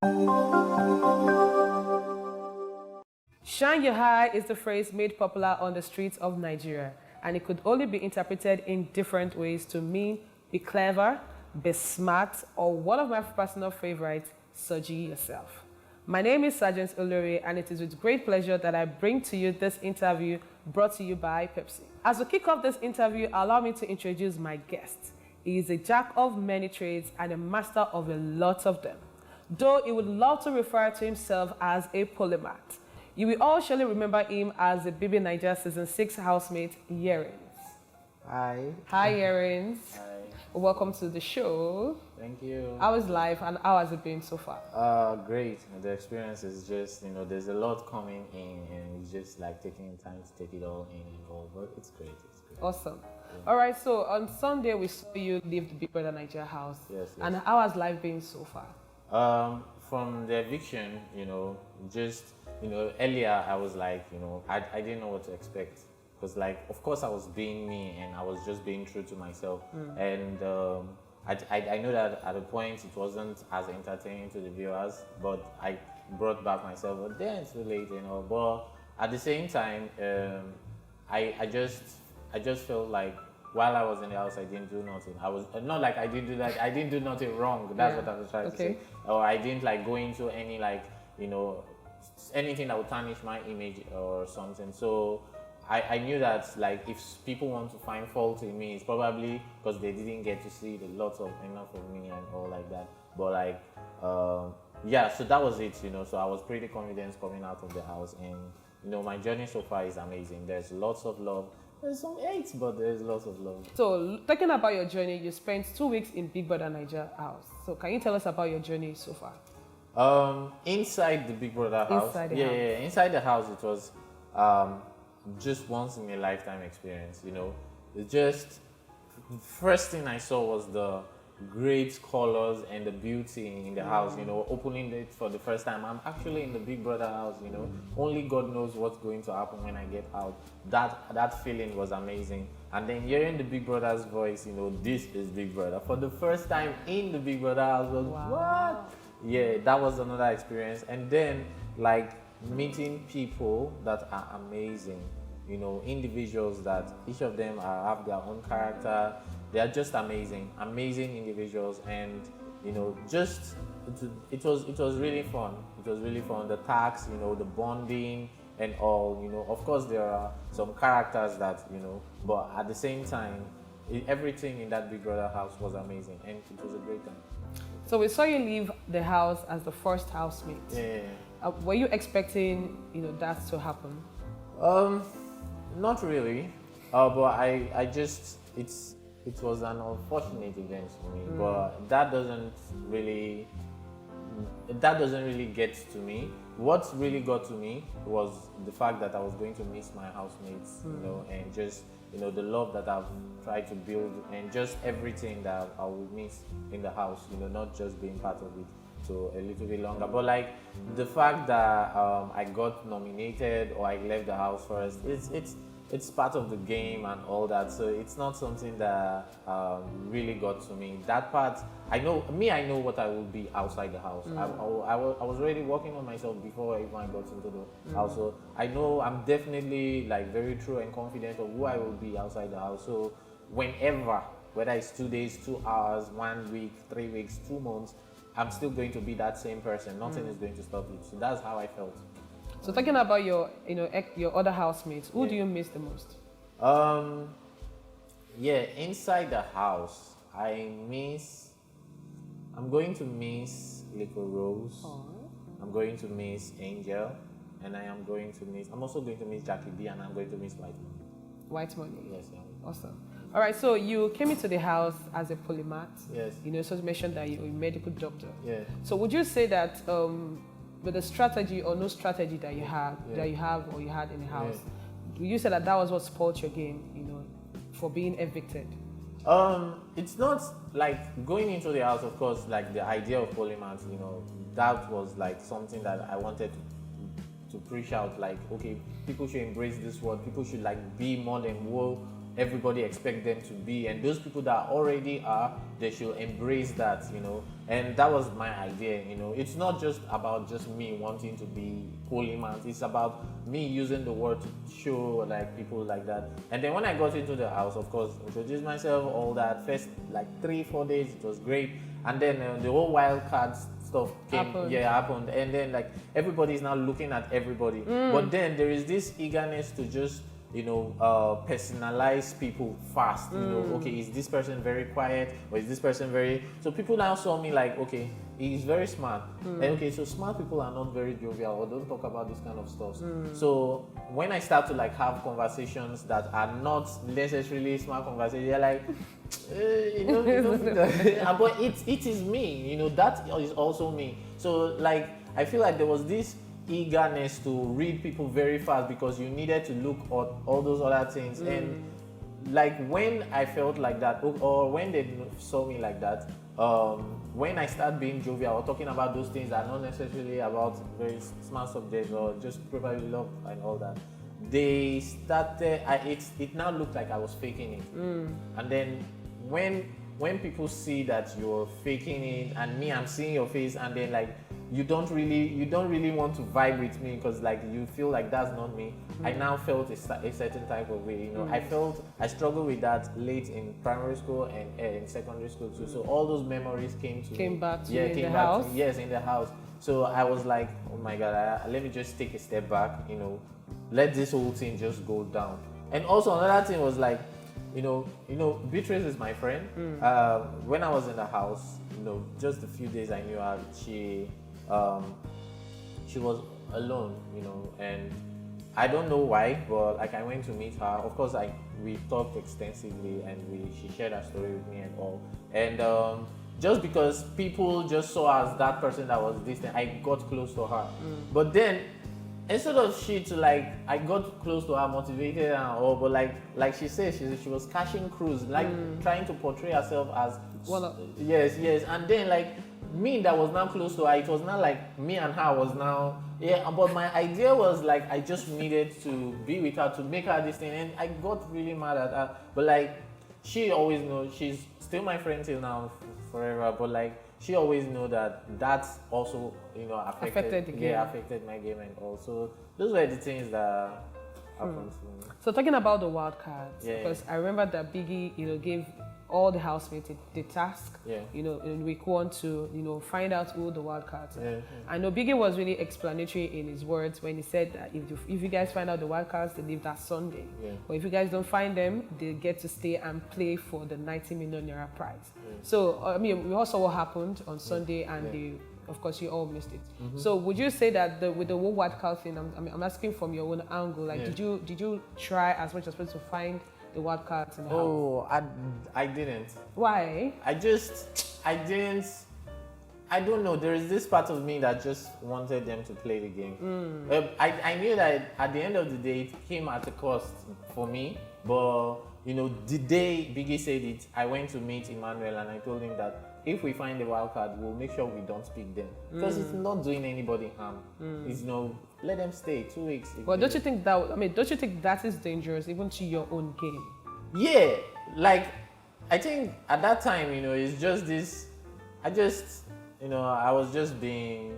Shine Ya Eye is the phrase made popular on the streets of Nigeria, and it could only be interpreted in different ways to mean be clever, be smart, or one of my personal favorites, Soji yourself. My name is Sergeant Olori, and it is with great pleasure that I bring to you this interview brought to you by Pepsi. As we kick off this interview, allow me to introduce my guest. He is a jack of many trades and a master of a lot of them, though he would love to refer to himself as a polymath. You will all surely remember him as the BBNaija Season 6 housemate, Yerins. Hi. Hi, Yerins. Hi. Welcome to the show. Thank you. How is life and how has it been so far? Great. The experience is just, there's a lot coming in and it's just like taking time to take it all in and all, but it's great. It's great. Awesome. Yeah. All right, so on Sunday we saw you leave the Big Brother Nigeria house. Yes. And how has life been so far? From the eviction, earlier I was like, I didn't know what to expect. Because of course I was being me and I was just being true to myself. And I know that at a point it wasn't as entertaining to the viewers, but I brought back myself. But then it's too late, But at the same time, I just felt like while I was in the house, I didn't do nothing. I was not like I didn't do that. I didn't do nothing wrong. That's what I was trying to say. Or I didn't go into any anything that would tarnish my image or something. So I knew that if people want to find fault in me, it's probably because they didn't get to see enough of me and all like that. But so that was it. So I was pretty confident coming out of the house, and my journey so far is amazing. There's lots of love. There's some hates, but there's lots of love. So, talking about your journey, you spent 2 weeks in Big Brother Nigeria house. So, can you tell us about your journey so far? Inside the Big Brother house. Inside the house, it was just once in a lifetime experience. It just first thing I saw was the great colors and the beauty in the house. Opening it for the first time. I'm actually in the Big Brother house. Only God knows what's going to happen when I get out. That feeling was amazing. And then hearing the Big Brother's voice, this is Big Brother for the first time in the Big Brother house was what? Yeah, that was another experience. And then meeting people that are amazing. Individuals that each of them have their own character. They are just amazing individuals, and it was really fun. It was really fun. The tax, the bonding and all. Of course there are some characters that but at the same time, everything in that Big Brother house was amazing, and it was a great time. So we saw you leave the house as the first housemate. Yeah. Were you expecting that to happen? Not really, but I just it was an unfortunate event for me, but that doesn't really get to me. What really got to me was the fact that I was going to miss my housemates, and just the love that I've tried to build, and just everything that I would miss in the house, not just being part of it so a little bit longer. But the fact that I got nominated or I left the house first, it's part of the game and all that, so it's not something that really got to me. That part, I know what I will be outside the house. I was already working on myself before I got into the house, so I know I'm definitely very true and confident of who I will be outside the house. So whenever, whether it's 2 days, 2 hours, 1 week, 3 weeks, 2 months, I'm still going to be that same person. Nothing is going to stop it. So that's how I felt. So talking about your other housemates, who do you miss the most? Inside the house, I'm going to miss Little Rose. I'm going to miss Angel, and I'm also going to miss Jackie B, and I'm going to miss WHITEMONEY. WHITEMONEY. Yes, yeah. Awesome. All right, so you came into the house as a polymath. Yes. So you mentioned that you're a medical doctor. Yeah. So would you say that with the strategy or no strategy that you have, or you had in the house, would you say that was what spoiled your game, for being evicted? It's not going into the house, of course, the idea of polymath, that was something that I wanted to preach out, okay, people should embrace this word, people should be more than everybody expect them to be, and those people that already are, they should embrace that, and that was my idea. It's not just about just me wanting to be polymath, it's about me using the word to show like people like that. And then when I got into the house, of course, introduced myself, all that. First like 3-4 days it was great, and then the whole wild card stuff happened, and then like everybody's now looking at everybody, but then there is this eagerness to just personalize people fast. Okay, is this person very quiet, or is this person very, so people now saw me like, okay, he's very smart, and okay, so smart people are not very jovial or don't talk about this kind of stuff. So when I start to like have conversations that are not necessarily smart conversations, they're like, but it is me, that is also me. So like I feel like there was this eagerness to read people very fast because you needed to look at all those other things. And like when I felt like that, or when they saw me like that, when I start being jovial or talking about those things that are not necessarily about very smart subjects or just probably love and all that, they started, it now looked like I was faking it. And then when people see that you're faking it, and me, I'm seeing your face, and then like you don't really want to vibe with me because like you feel like that's not me. I now felt a certain type of way. I struggled with that late in primary school and in secondary school too. So all those memories came back to you in the house. Yes, in the house. So I was like, oh my God, let me just take a step back. Let this whole thing just go down. And also another thing was like, Beatrice is my friend. When I was in the house, just a few days I knew her, she was alone, and I don't know why, but like I went to meet her. Of course, we talked extensively, and she shared her story with me and all. And just because people just saw her as that person that was distant, I got close to her. But then, instead of I got close to her, motivated and all, but like she said, she was cashing crews, trying to portray herself as yes, and then like me that was now close to her, it was not like me and her was now, but my idea was like I just needed to be with her to make her this thing, and I got really mad at her. But like she always knows, she's still my friend till now, forever, but like she always know that that's also affected the game. Affected my game and all. So those were the things that happened to me. So talking about the wild cards, because I remember that Biggie gave all the housemates the task, in week 1 to find out who the wild cards are. I know Biggie was really explanatory in his words when he said that if you guys find out the wild cards, they leave that Sunday. But if you guys don't find them, they get to stay and play for the 90 million naira prize. So I mean, we all saw what happened on Sunday, and of course you all missed it. So would you say that with the whole wild card thing, I'm asking from your own angle, like did you try as much as possible to find the wild cards in the house? Oh, I didn't. Why? I didn't. I don't know. There is this part of me that just wanted them to play the game. I knew that at the end of the day, it came at a cost for me. But the day Biggie said it, I went to meet Emmanuel and I told him that if we find the wild card, we'll make sure we don't pick them because it's not doing anybody harm. It's let them stay 2 weeks. But don't you think that is dangerous even to your own game? Yeah, like I think at that time, it's just this. I was just being.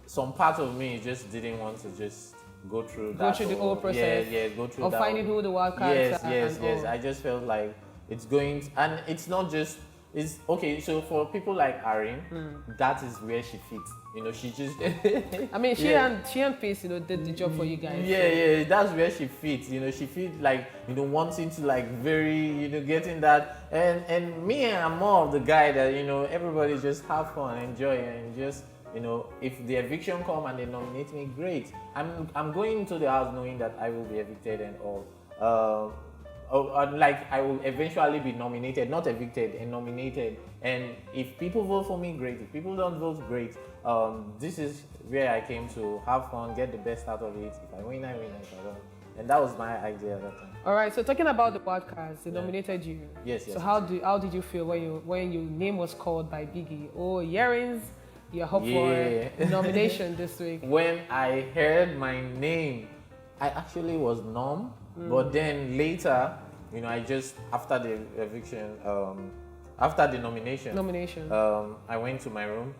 Some part of me just didn't want to just go through the whole process. Go through of finding who the wild cards are. Yes. I just felt like it's going, and it's not just. It's okay. So for people like Irene, that is where she fits. She just. I mean, she and Pace, did the job for you guys. Yeah. That's where she fits. She feels like wanting to like very getting that, and me, I'm more of the guy that everybody just have fun, enjoy, and just if the eviction come and they nominate me, great. I'm going into the house knowing that I will be evicted and all. Like I will eventually be nominated, not evicted, and nominated. And if people vote for me, great. If people don't vote, great. This is where I came to have fun, get the best out of it. If I win, I win. If I don't, and that was my idea at that time. All right. So talking about the podcast, they nominated you. Yes. So how did you feel when your name was called by Biggie? Oh, Yerins, you're up for nomination this week. When I heard my name, I actually was numb. But then later, you know, I just, after the eviction, after the nomination, I went to my room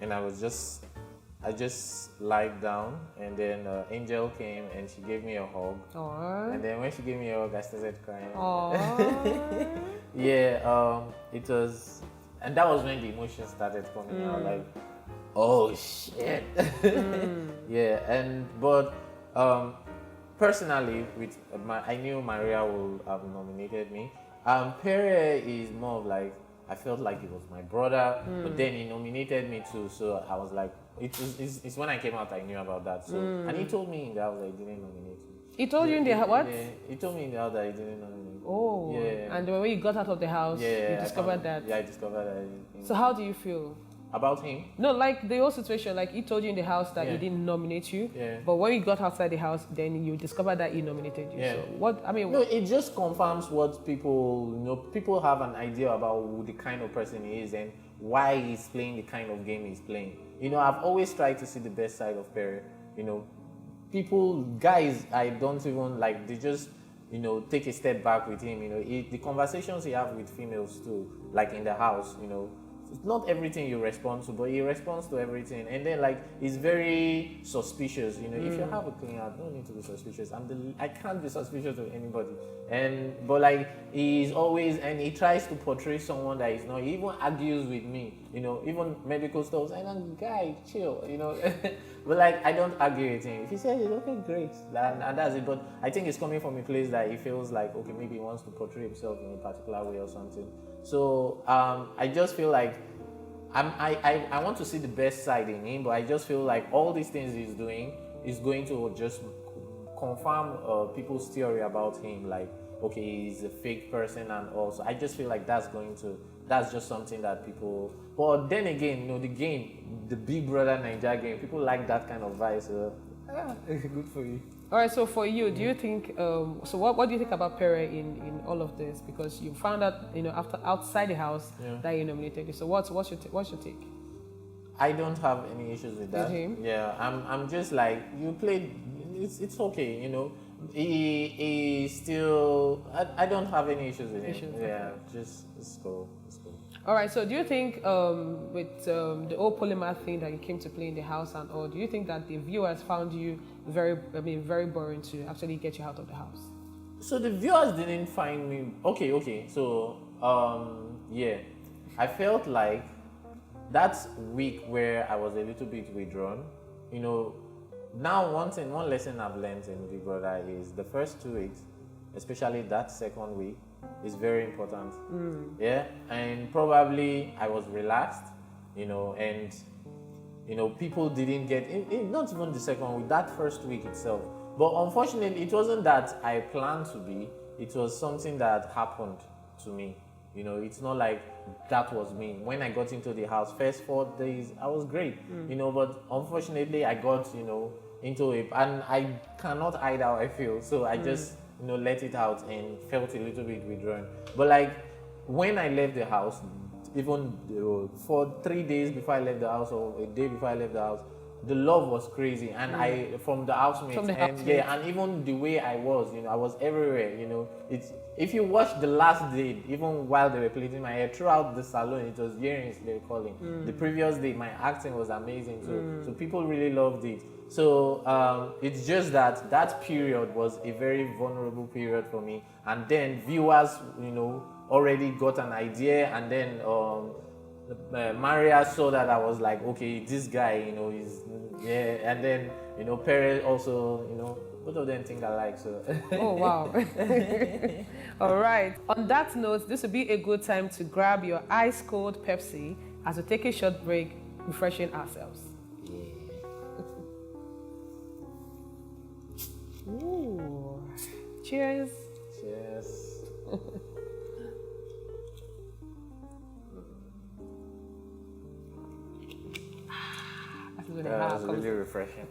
and I just lied down, and then Angel came and she gave me a hug. Aww. And then when she gave me a hug, I started crying. Aww. Yeah, it was, and that was when the emotions started coming out, like, oh shit. Yeah, but personally, I knew Maria would have nominated me. Pere is more of like, I felt like it was my brother, but then he nominated me too, so I was like, it's when I came out I knew about that. So and he told me in the house that he didn't nominate me. He told you in the what? Yeah, he told me in the house that he didn't nominate me. Oh. Yeah. And when you got out of the house, you discovered that. Yeah, I discovered that. So how do you feel? About him? No, like the whole situation, like he told you in the house that he didn't nominate you, but when you got outside the house, then you discovered that he nominated you. Yeah. So what, I mean... No, it just confirms what people, you know, people have an idea about who the kind of person he is and why he's playing the kind of game he's playing. You know, I've always tried to see the best side of Pere. You know, guys, I don't even like, they just, you know, take a step back with him. You know, the conversations he have with females too, like in the house, you know, it's not everything you respond to, but he responds to everything. And then, like, he's very suspicious. You know, if you have a clean heart, don't need to be suspicious. I can't be suspicious of anybody. But like, he's always, and he tries to portray someone that he's not. He even argues with me. You know, even medical stuff. And I'm guy, chill. You know, but like, I don't argue with him. If he says it's okay, great, and that's it. But I think it's coming from a place that he feels like, okay, maybe he wants to portray himself in a particular way or something. So I just feel like I want to see the best side in him, but I just feel like all these things he's doing is going to just confirm people's theory about him, like, okay, he's a fake person, and also I just feel like that's just something that people. But then again, you know, the game, the Big Brother Naija game, people like that kind of vibe. So good for you. All right, so for you, do you think, so what do you think about Pere in all of this? Because you found out, you know, outside the house that he nominated you. So what's your take? I don't have any issues with that. With him? Yeah, I'm just like, you played, it's okay, you know. He still, I don't have any issues with him. Yeah, just, it's cool. All right, so do you think with the whole POLYMATH thing that you came to play in the house and all, do you think that the viewers found you very boring to actually get you out of the house? So the viewers didn't find me, okay, so, yeah, I felt like that week where I was a little bit withdrawn, you know, now one lesson I've learned in Big Brother is the first 2 weeks, especially that second week, is very important. Yeah, and probably I was relaxed, you know, and you know, people didn't get not even the second week, that first week itself. But unfortunately, it wasn't that I planned to be, it was something that happened to me. You know, it's not like that was me. When I got into the house, first 4 days, I was great, you know, but unfortunately I got, you know, into it, and I cannot hide how I feel, so I just, you know, let it out and felt a little bit withdrawn. But like, when I left the house, even for 3 days before I left the house, or a day before I left the house, the love was crazy, and from the housemates, and even the way I was, you know, I was everywhere, you know. If you watch the last day, even while they were plaiting my hair throughout the salon, it was Yerins they were calling. The previous day, my acting was amazing too, so people really loved it. So it's just that period was a very vulnerable period for me, and then viewers, you know, already got an idea, and then Maria saw that I was like, okay, this guy, you know, and then, you know, Pere also, you know, both of them think alike, so. Oh, wow. All right. On that note, this would be a good time to grab your ice cold Pepsi as we take a short break, refreshing ourselves. Ooh. Cheers. Cheers. That was really refreshing.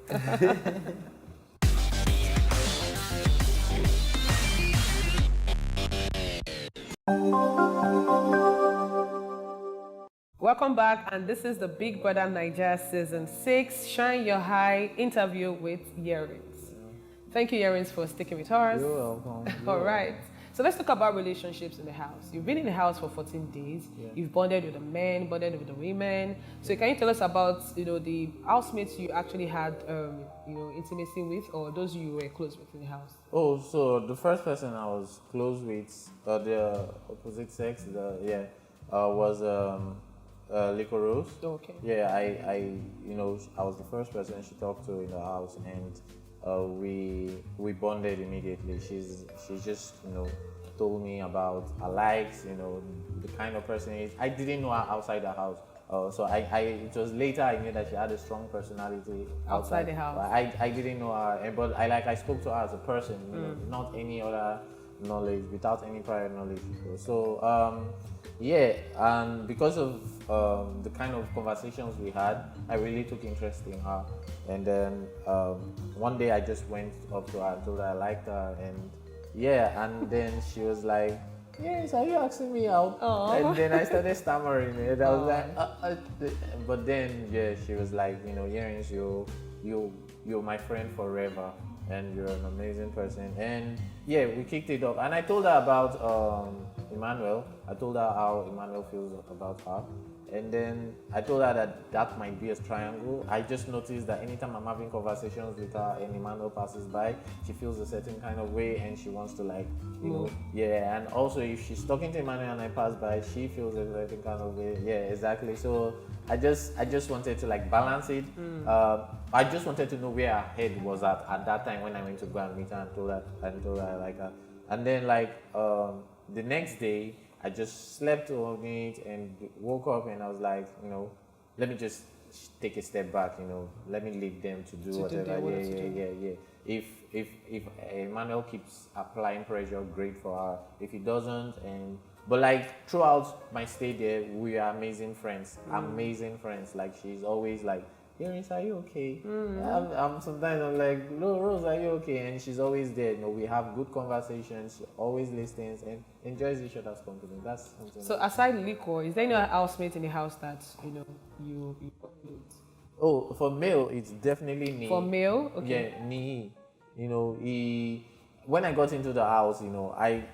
Welcome back, and this is the Big Brother Naija Season 6 Shine Ya Eye interview with Yerins. Thank you, Yerins, for sticking with us. You're welcome. All right. So let's talk about relationships in the house. You've been in the house for 14 days. Yeah. You've bonded with the men, bonded with the women. So can you tell us about, the housemates you actually had, intimacy with, or those you were close with in the house? Oh, so the first person I was close with, the opposite sex, was Liquor Rose. Okay. Yeah, I was the first person she talked to in the house, and we bonded immediately. She's just told me about her likes, the kind of person is. I didn't know her outside the house. So it was later I knew that she had a strong personality Outside the house. I didn't know her, but I spoke to her as a person, not any other knowledge, without any prior knowledge. So and because of the kind of conversations we had, I really took interest in her. And then one day I just went up to her and told her I liked her, and then she was like, "Yes, are you asking me out?" Aww. And then I started stammering, and I was like, but then she was like, Yerins, you're my friend forever, and you're an amazing person. And we kicked it off, and I told her about Emmanuel. I told her how Emmanuel feels about her. And then I told her that might be a triangle. I just noticed that anytime I'm having conversations with her and Emmanuel passes by, she feels a certain kind of way and she wants to and also if she's talking to Emmanuel and I pass by, she feels a certain kind of way. Yeah, exactly. So I just wanted to balance it. I just wanted to know where her head was at that time when I went to go and meet her and told her I like her. And then the next day, I just slept on it and woke up and I was like, let me just take a step back, let me leave them to do whatever. Yeah. If Emmanuel keeps applying pressure, great for her. If he doesn't, but throughout my stay there, we are amazing friends. She's always like, Yerins, are you okay? Sometimes I'm like, no, Rose, are you okay? And she's always there. We have good conversations. She always listens and enjoys each other's company. That's something. So aside Liquor, is there any housemate in the house that you with? Oh, for male, it's definitely Niyi. For male, okay. Yeah, Niyi. When I got into the house, I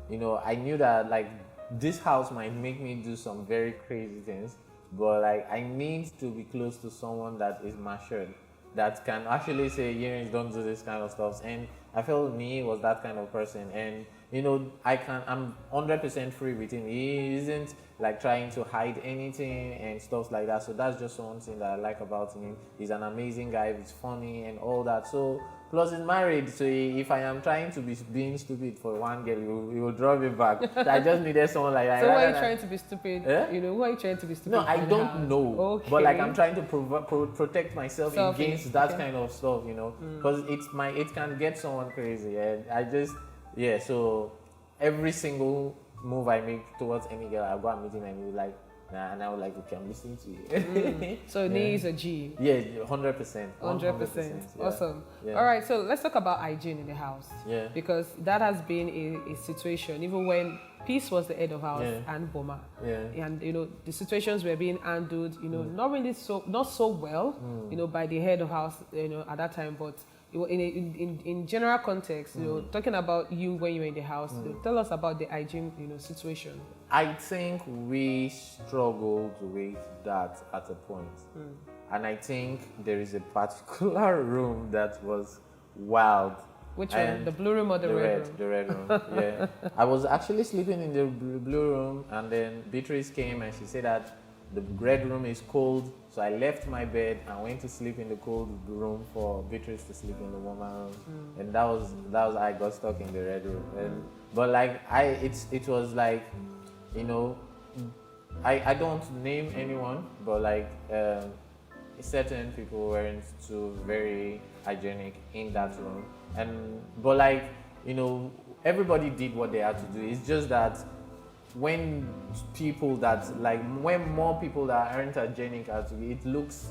knew that this house might make me do some very crazy things. But I need to be close to someone that is matured, that can actually say, Yerins, don't do this kind of stuff. And I felt Niyi was that kind of person. And I'm 100% free with him. He isn't trying to hide anything and stuff like that. So that's just one thing that I like about him. He's an amazing guy. He's funny and all that. So plus he's married. So if I am trying to be being stupid for one girl, he will draw me back. So I just needed someone like that. So why are you trying to be stupid? Eh? Who are you trying to be stupid? No, I don't know. Okay. But I'm trying to protect myself against that kind of stuff, because it can get someone crazy. And I just so every single move I make towards any girl, I go and meet him and he'll be like, nah, and I was like, okay, I'm listening to you. So Niyi is a G. Yeah, 100%. 100%. Yeah. Awesome. Yeah. All right, so let's talk about hygiene in the house. Yeah. Because that has been a situation, even when Peace was the head of house and Boma. Yeah. And the situations were being handled, not so well, by the head of house, at that time, but in general context, talking about you when you were in the house, tell us about the hygiene, situation. I think we struggled with that at a point. And I think there is a particular room that was wild. Which one? The blue room or the red room? The red room, yeah. I was actually sleeping in the blue room, and then Beatrice came and she said that the red room is cold. So I left my bed and went to sleep in the cold room for Beatrice to sleep in the warmer room. And that was I got stuck in the red room. But it was I don't name anyone, but certain people weren't too very hygienic in that room. But everybody did what they had to do. It's just that when more people that aren't hygienic it looks,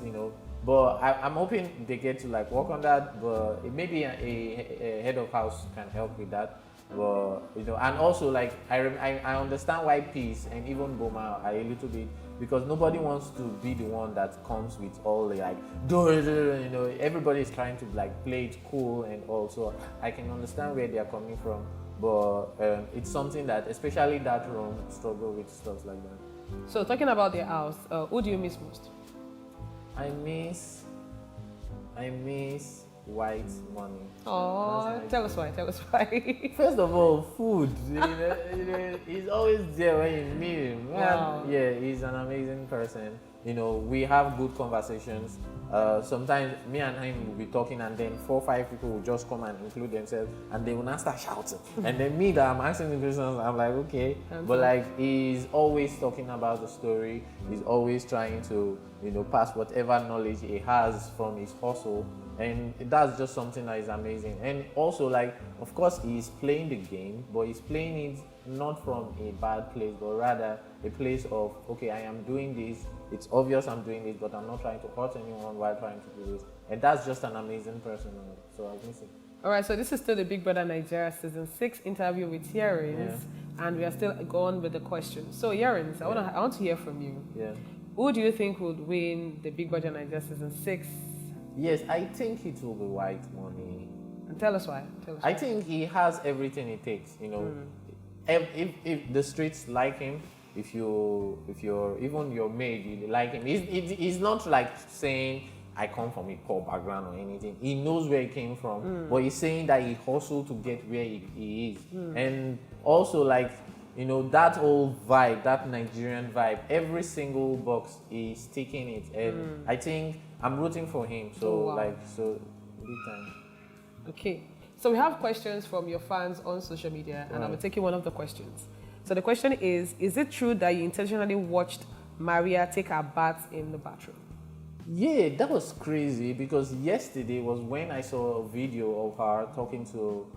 but I'm hoping they get to work on that. But maybe a head of house can help with that. But and also I understand why Peace and even Boma are a little bit, because nobody wants to be the one that comes with all the everybody is trying to play it cool, and also I can understand where they are coming from. but it's something that, especially that room, struggle with stuff like that. So talking about the house, who do you miss most? I miss white money. Oh, tell us why. Tell us why. First of all, food. He's always there when you meet him. Wow. Yeah, he's an amazing person. We have good conversations. Sometimes me and him will be talking, and then 4 or 5 people will just come and include themselves, and they will not start shouting. And then me, that I'm asking the questions, I'm like, okay. But like, he's always talking about the story. He's always trying to, pass whatever knowledge he has from his hustle. And that's just something that is amazing. And also, like, of course, he's playing the game, but he's playing it not from a bad place, but rather a place of, okay, I am doing this. It's obvious I'm doing this, but I'm not trying to hurt anyone while trying to do this. And that's just an amazing person. So I miss it. All right, so this is still the Big Brother Nigeria Season 6 interview with Yerins, and we are still going with the questions. So Yerins, I want to hear from you. Yeah. Who do you think would win the Big Brother Nigeria Season 6? Yes, I think it will be white money. And tell us why. I think he has everything it takes. If the streets like him, if you're even your maid, you like him. He's not like saying I come from a poor background or anything. He knows where he came from, but he's saying that he hustled to get where he is. And also, like, that whole vibe, that Nigerian vibe, every single box is taking it. And I think I'm rooting for him. So, big time. Okay. So we have questions from your fans on social media, and I will take you one of the questions. So the question is it true that you intentionally watched Maria take her bath in the bathroom? Yeah, that was crazy, because yesterday was when I saw a video of her talking to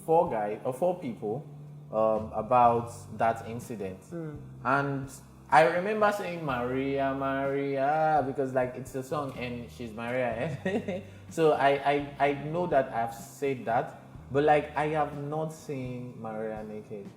4 people about that incident. And I remember saying Maria, because like it's a song and she's Maria. So I know that I've said that, but like I have not seen Maria naked.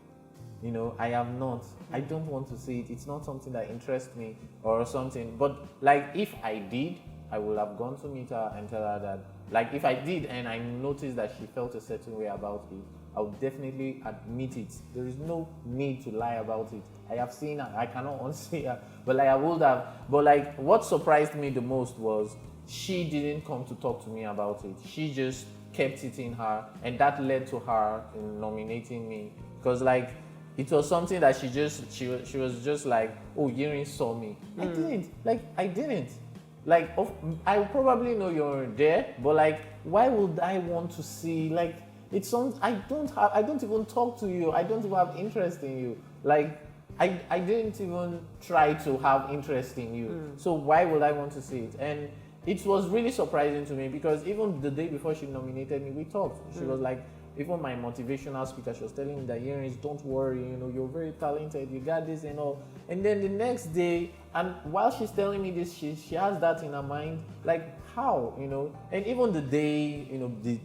I have not. I don't want to see it. It's not something that interests me or something. But like, if I did, I would have gone to meet her and tell her that. Like, if I did and I noticed that she felt a certain way about it, I would definitely admit it. There is no need to lie about it. I have seen her. I cannot unsee her. But like, I would have. But like, what surprised me the most was she didn't come to talk to me about it. She just kept it in her, and that led to her nominating me. Because like, it was something that she was just like, oh, Yerins saw me. I didn't. Like, I probably know you're there, but like, why would I want to see? Like, it's some. I don't even talk to you. I don't even have interest in you. Like, I didn't even try to have interest in you. So why would I want to see it? And it was really surprising to me, because even the day before she nominated me, we talked. She was like, even my motivational speaker, she was telling me that, Yerins, don't worry, you're very talented, you got this and all. And then the next day, and while she's telling me this, she has that in her mind, like, how, And even the day,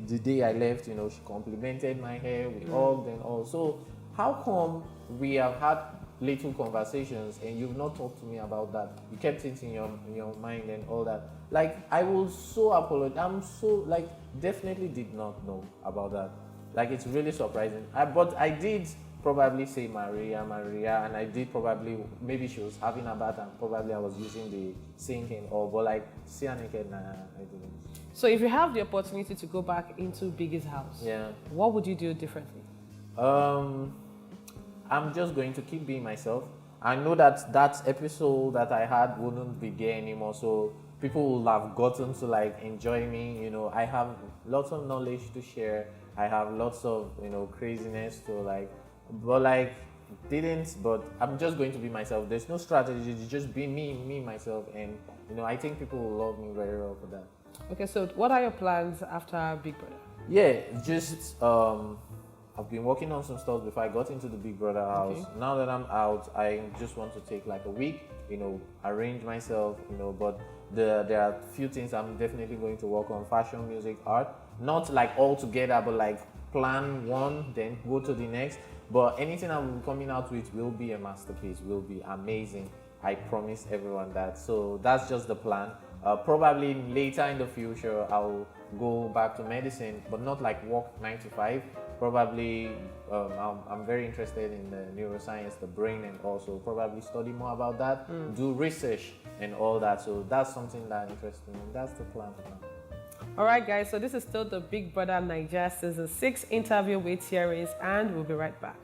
the day I left, she complimented my hair, we hugged and all. So how come we have had little conversations and you've not talked to me about that? You kept it in your mind and all that. Like, I will so apologize. I'm so, like, definitely did not know about that. Like, it's really surprising. But I did probably say Maria, and I did probably, maybe she was having a bath and probably I was using the sink and all, but like, see her naked, nah, I didn't. So if you have the opportunity to go back into Biggie's house, what would you do differently? I'm just going to keep being myself. I know that episode that I had wouldn't be there anymore, so people will have gotten to like enjoy me. I have lots of knowledge to share. I have lots of craziness to like, but like but I'm just going to be myself. There's no strategy. It's just be me myself, and I think people will love me very well for that. Okay, so what are your plans after Big Brother? Yeah, just I've been working on some stuff before I got into the Big Brother house. Okay. Now that I'm out, I just want to take like a week, arrange myself, but there are a few things I'm definitely going to work on: fashion, music, art. Not like all together, but like plan one, then go to the next. But anything I'm coming out with will be a masterpiece, will be amazing. I promise everyone that. So that's just the plan. Probably later in the future, I'll go back to medicine, but not like work 9 to 5. probably I'm very interested in the neuroscience, the brain, and also probably study more about that, do research and all that. So that's something that interests me. That's the plan now. All right, guys, so this is still the Big Brother Naija Season 6 interview with Yerins, and we'll be right back.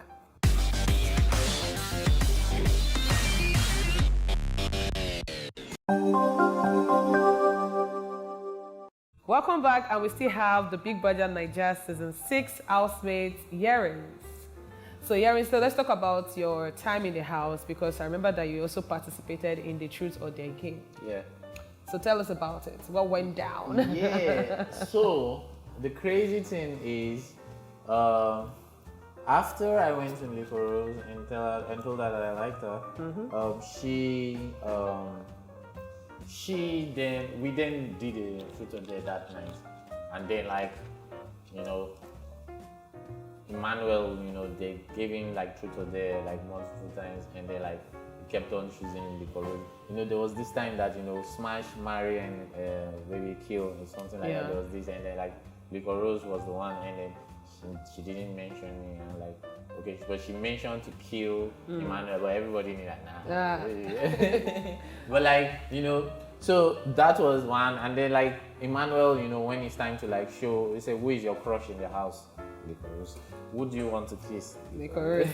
Welcome back, and we still have the Big Brother Naija Season 6 housemate, Yerins. So Yerins, so let's talk about your time in the house, because I remember that you also participated in the Truth or Dare game. Yeah. So tell us about it. What went down? Yeah. So the crazy thing is, after I went to Liquor Rose and told her that I liked her, we then did a Truth or Dare that night, and then like, you know, Emmanuel, you know, they gave him like Truth or Dare like multiple times, and they like kept on choosing Liquor Rose. You know, there was this time that, you know, smash, marry, and maybe kill or something like that. There was this, and then like Liquor Rose was the one, and then she didn't mention me. I'm like, okay, but she mentioned to kill Emmanuel, but everybody knew that But like, you know, so that was one, and then like Emmanuel, you know, when it's time to like show, he said, who is your crush in the house? Liquor Rose. Who do you want to kiss? Liquor Rose.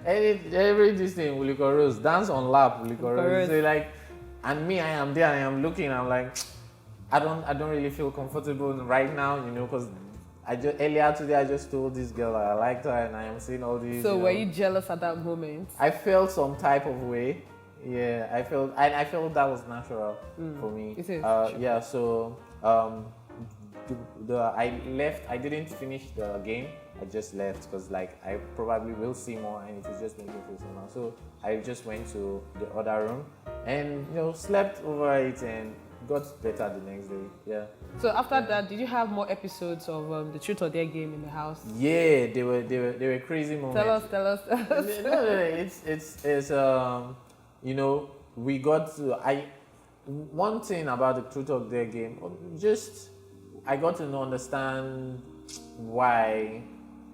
every this thing with Liquor Rose, dance on lap with Liquor Rose. So like, and me, I am there, I am looking, I'm like, I don't really feel comfortable right now, you know, because earlier today I just told this girl I liked her, and I am seeing all these. So were you jealous at that moment? I felt some type of way. Yeah, I felt that was natural for me. It is. Yeah, so I left. I didn't finish the game. I just left because like I probably will see more, and it was just making me feel somehow. So I just went to the other room and, you know, slept over it and got better the next day. Yeah. So after that, did you have more episodes of the Truth or Dare game in the house? Yeah, they were crazy moments. Tell us. No, it's you know, we got to one thing about the Truth or Dare game, just I got to understand why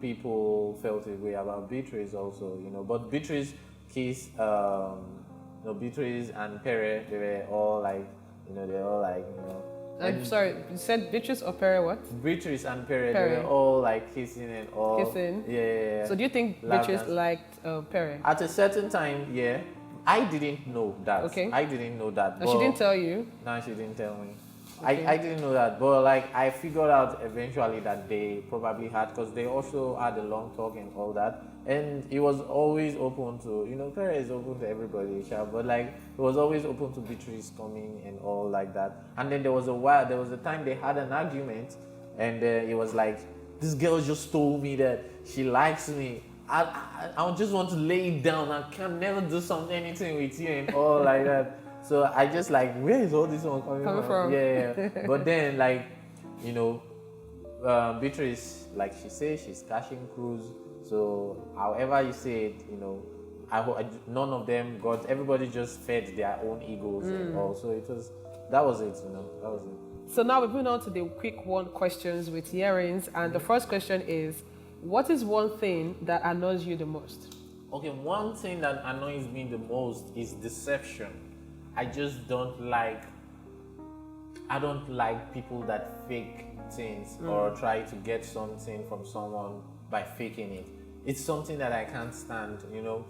people felt a way about Beatrice also, you know. But Beatrice case, you know, Beatrice and Pere, they were all like, you know, they're all like, you know. I'm sorry, you said Beatrice or Pere what? Beatrice and Pere, they were all like kissing and all. Kissing? Yeah. So do you think Beatrice liked Pere? At a certain time, yeah. I didn't know that. Okay. I didn't know that. No, she didn't tell you? No, she didn't tell me. Okay. I didn't know that, but like I figured out eventually that they probably had, because they also had a long talk and all that, and it was always open to, you know, Pere is open to everybody, but like it was always open to Beatrice coming and all like that. And then there was a time they had an argument, and it was like, this girl just told me that she likes me. I just want to lay it down. I can never do anything with you and all like that. So I just like, where is all this one coming from? Yeah. But then like, you know, Beatrice, like she says, she's cashing crews. So however you say it, you know, none of them got. Everybody just fed their own egos and all. So that was it. You know, that was it. So now we're moving on to the quick one questions with Yerins, and the first question is, what is one thing that annoys you the most? Okay, one thing that annoys me the most is deception. I don't like people that fake things or try to get something from someone by faking it. It's something that I can't stand, you know.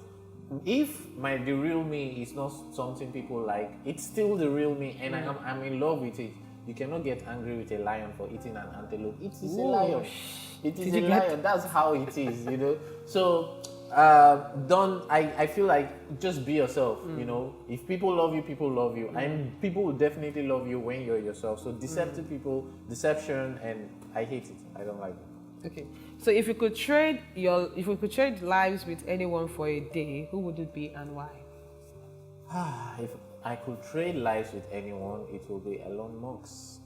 If the real me is not something people like, it's still the real me, and I'm in love with it. You cannot get angry with a lion for eating an antelope. It is a lion. It is a lion. That's how it is, you know. So I feel like just be yourself, you know. If people love you, people love you, and people will definitely love you when you're yourself. So deceptive people, deception, and I hate it. I don't like it. Okay. So if you could trade lives with anyone for a day, who would it be and why? If I could trade lives with anyone, it will be Elon Musk.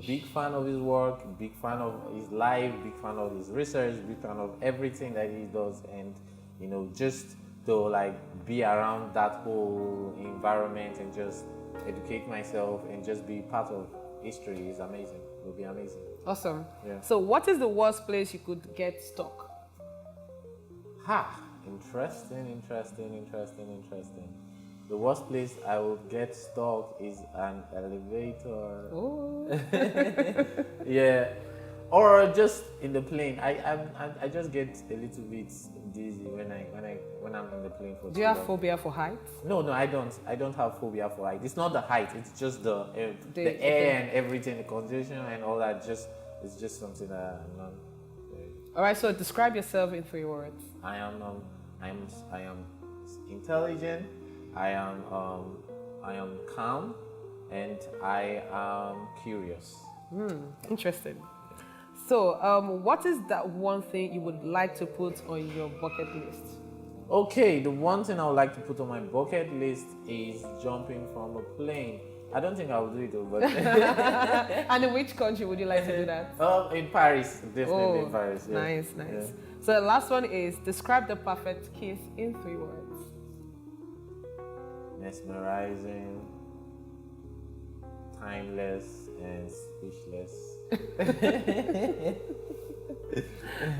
Big fan of his work, big fan of his life, big fan of his research, big fan of everything that he does, and you know, just to like be around that whole environment and just educate myself and just be part of history is amazing. It will be amazing. Awesome. Yeah. So what is the worst place you could get stuck? Interesting. The worst place I will get stuck is an elevator. Oh. Yeah, or just in the plane. I just get a little bit dizzy when I'm in the plane for. Do you have phobia for heights? No, I don't. I don't have phobia for height. It's not the height. It's just the air okay. and everything, the condition and all that. It's just something that I'm not. All right. So describe yourself in 3 words. I am intelligent. I am calm, and I am curious. Interesting. So, what is that one thing you would like to put on your bucket list? Okay, the one thing I would like to put on my bucket list is jumping from a plane. I don't think I will do it though, but And in which country would you like to do that? In Paris, definitely in Paris. Yeah. Nice. Yeah. So the last one is describe the perfect kiss in 3 words. Mesmerizing, timeless, and speechless.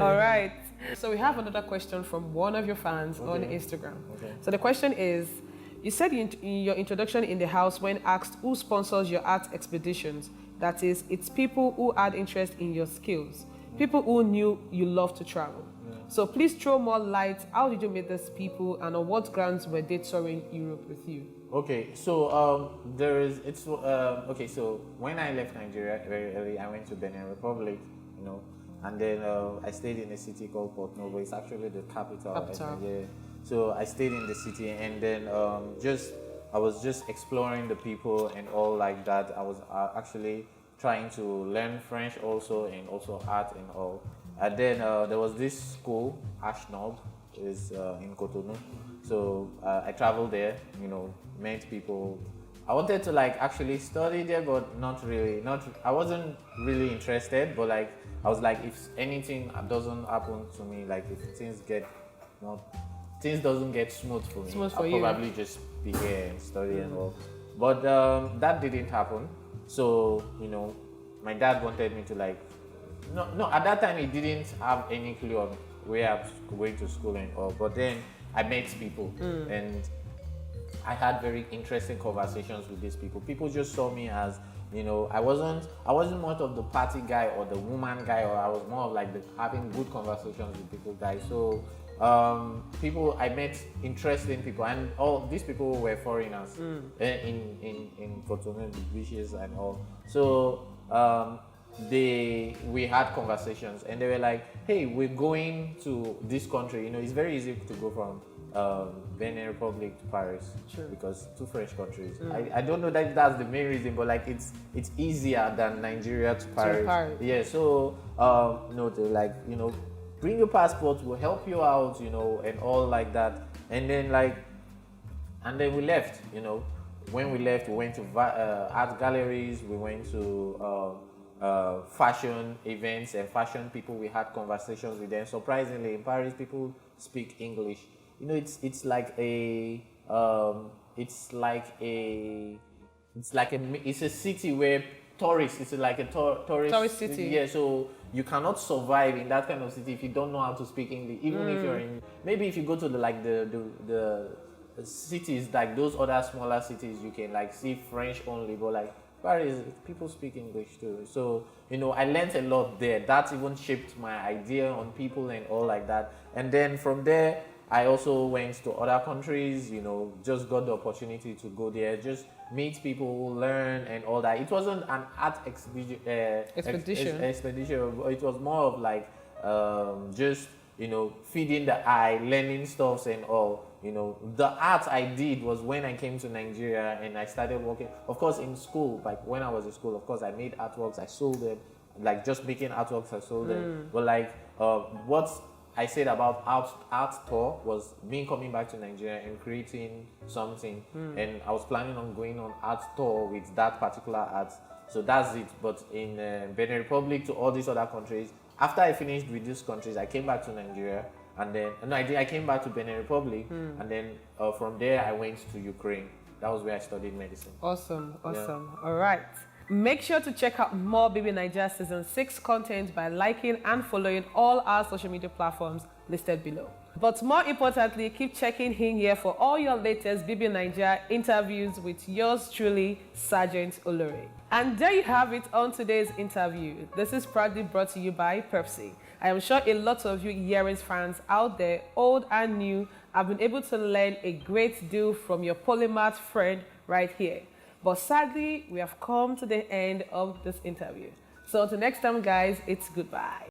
All right. So we have another question from one of your fans on Instagram. Okay. So the question is, you said in your introduction in the house when asked who sponsors your art expeditions, that is, it's people who had interest in your skills, people who knew you love to travel. So please throw more light. How did you meet these people, and on what grounds were they touring Europe with you? Okay, so okay. So when I left Nigeria very early, I went to Benin Republic, and then I stayed in a city called Port Novo. It's actually the capital. Of Nigeria. So I stayed in the city, and then I was just exploring the people and all like that. I was actually trying to learn French also, and also art and all. And then there was this school, Ashnob, is in Cotonou. So I traveled there, met people. I wanted to actually study there, but not really. I wasn't really interested, but I was like, if anything doesn't happen to me, if things doesn't get smooth for me, I'll probably just be here and study and all. But that didn't happen. So my dad wanted me to No, at that time he didn't have any clue on where I was going to school and all. But then I met people and I had very interesting conversations with these people. People just saw me as, I wasn't much of the party guy or the woman guy, or I was more of having good conversations with people guy. So I met interesting people, and all these people were foreigners in Cotonou, the beaches and all. So we had conversations, and they were like, hey, we're going to this country. It's very easy to go from Benin Republic to Paris. Sure. Because 2 French countries. I don't know that that's the main reason, but it's easier than Nigeria to Paris. Yeah, so they're bring your passport, we'll help you out, and all like that. And then we left. When we left, we went to art galleries, we went to fashion events and fashion people. We had conversations with them. Surprisingly, in Paris, people speak English. It's a city where tourists. It's like a tourist city. Yeah, so you cannot survive in that kind of city if you don't know how to speak English. Even if you're maybe if you go to the cities, those other smaller cities, you can see French only, but Paris, people speak English too. So, I learned a lot there. That even shaped my idea on people and all like that. And then from there, I also went to other countries, just got the opportunity to go there, just meet people, learn and all that. It wasn't an art expedition. It was more of just, feeding the eye, learning stuff and all. The art I did was when I came to Nigeria and I started working. Of course, in school, when I was in school, of course, I made artworks, I sold them. Just making artworks, I sold them. But what I said about art tour was me coming back to Nigeria and creating something. And I was planning on going on art tour with that particular art. So that's it. But in Benin Republic, to all these other countries, after I finished with these countries, I came back to Nigeria. And then, I came back to Benin Republic, and then from there I went to Ukraine. That was where I studied medicine. Awesome. Yeah. All right. Make sure to check out more BBNaija Season 6 content by liking and following all our social media platforms listed below. But more importantly, keep checking in here for all your latest BBNaija interviews with yours truly, Sergeant Olori. And there you have it on today's interview. This is proudly brought to you by Pepsi. I am sure a lot of you Yerins fans out there, old and new, have been able to learn a great deal from your POLYMATH friend right here. But sadly, we have come to the end of this interview. So until next time, guys, it's goodbye.